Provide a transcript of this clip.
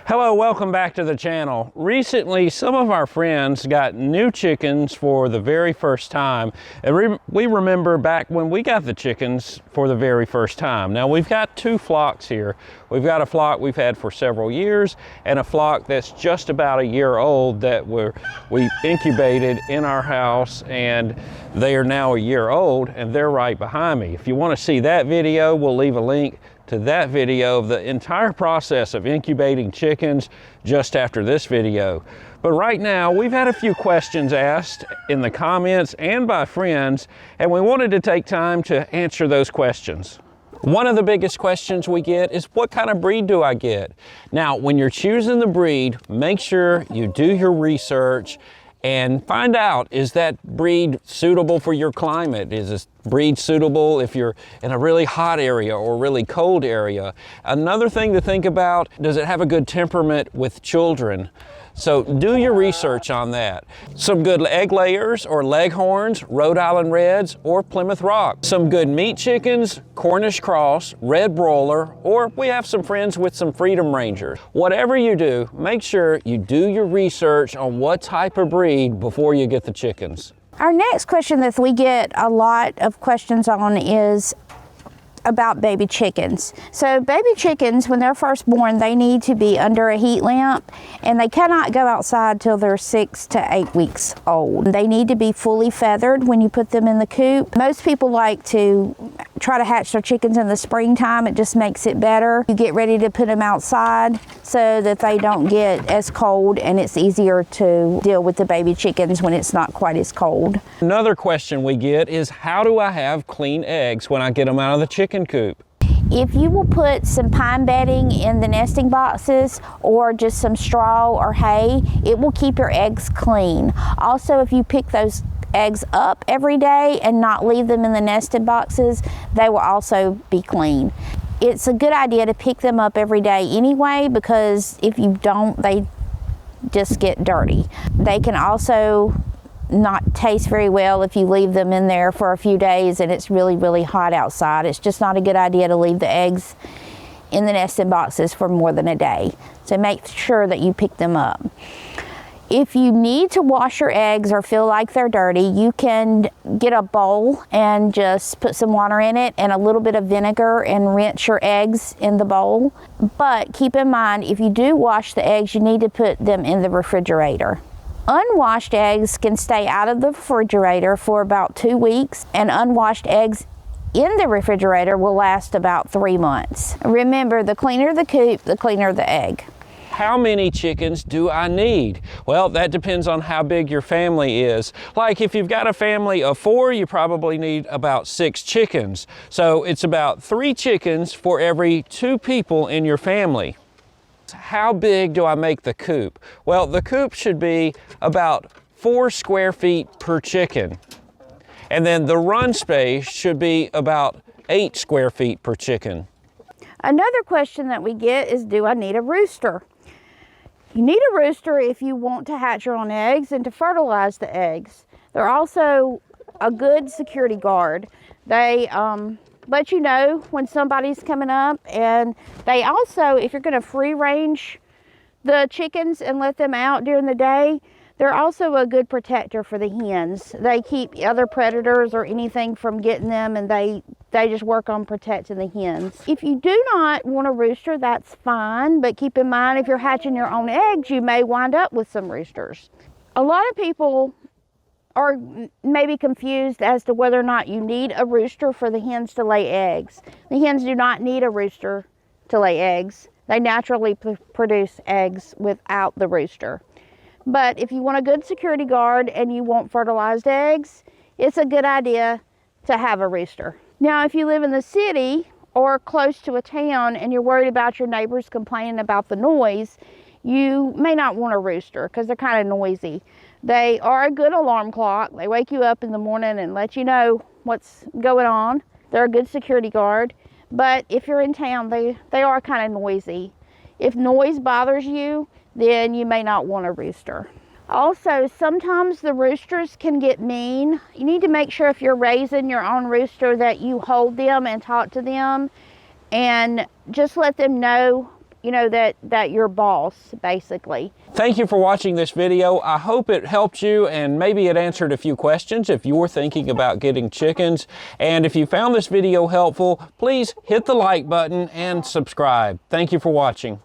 Hello, welcome back to the channel. Recently, some of our friends got new chickens for the very first time. And we remember back when we got the chickens for the very first time. Now, we've got two flocks here. We've got a flock we've had for several years and a flock that's just about a year old that we incubated in our house, and they are now a year old, and they're right behind me. If you want to see that video, we'll leave a link to that video of the entire process of incubating chickens just after this video. But right now, we've had a few questions asked in the comments and by friends, and we wanted to take time to answer those questions. One of the biggest questions we get is, what kind of breed do I get? Now, when you're choosing the breed, make sure you do your research and find out, is that breed suitable for your climate? Is this breed suitable if you're in a really hot area or really cold area? Another thing to think about, does it have a good temperament with children? So do your research on that. Some good egg layers or leghorns, Rhode Island Reds, or Plymouth Rock. Some good meat chickens, Cornish cross, red broiler, or we have some friends with some Freedom Rangers. Whatever you do, make sure you do your research on what type of breed before you get the chickens. Our next question that we get a lot of questions on is about baby chickens. So baby chickens, when they're first born, they need to be under a heat lamp, and they cannot go outside till they're 6 to 8 weeks old. They need to be fully feathered when you put them in the coop. Most people like to try to hatch their chickens in the springtime. It just makes it better. You get ready to put them outside so that they don't get as cold, and it's easier to deal with the baby chickens when it's not quite as cold. Another question we get is, how do I have clean eggs when I get them out of the chicken coop? If you will put some pine bedding in the nesting boxes or just some straw or hay, it will keep your eggs clean. Also, if you pick those eggs up every day and not leave them in the nested boxes, they will also be clean. It's a good idea to pick them up every day anyway, because if you don't, they just get dirty. They can also not taste very well if you leave them in there for a few days and it's really, really hot outside. It's just not a good idea to leave the eggs in the nesting boxes for more than a day. So make sure that you pick them up. If you need to wash your eggs or feel like they're dirty, you can get a bowl and just put some water in it and a little bit of vinegar and rinse your eggs in the bowl. But keep in mind, if you do wash the eggs, you need to put them in the refrigerator. Unwashed eggs can stay out of the refrigerator for about 2 weeks, and unwashed eggs in the refrigerator will last about 3 months. Remember, the cleaner the coop, the cleaner the egg. How many chickens do I need? Well, that depends on how big your family is. Like if you've got a family of 4, you probably need about 6 chickens. So it's about 3 chickens for every 2 people in your family. How big do I make the coop? Well, the coop should be about 4 square feet per chicken. And then the run space should be about 8 square feet per chicken. Another question that we get is, do I need a rooster? You need a rooster if you want to hatch your own eggs and to fertilize the eggs. They're also a good security guard. They let you know when somebody's coming up, and they also, if you're going to free range the chickens and let them out during the day, they're also a good protector for the hens. They keep other predators or anything from getting them, and they just work on protecting the hens. If you do not want a rooster, that's fine, but keep in mind, if you're hatching your own eggs, you may wind up with some roosters. A lot of people are maybe confused as to whether or not you need a rooster for the hens to lay eggs. The hens do not need a rooster to lay eggs. They naturally produce eggs without the rooster. But if you want a good security guard and you want fertilized eggs, it's a good idea to have a rooster. Now, if you live in the city or close to a town and you're worried about your neighbors complaining about the noise, you may not want a rooster because they're kind of noisy. They are a good alarm clock. They wake you up in the morning and let you know what's going on. They're a good security guard. But if you're in town, they are kind of noisy. If noise bothers you, then you may not want a rooster. Also, sometimes the roosters can get mean. You need to make sure if you're raising your own rooster that you hold them and talk to them and just let them know you know, that you're boss, basically. Thank you for watching this video. I hope it helped you and maybe it answered a few questions if you're thinking about getting chickens. And if you found this video helpful, please hit the like button and subscribe. Thank you for watching.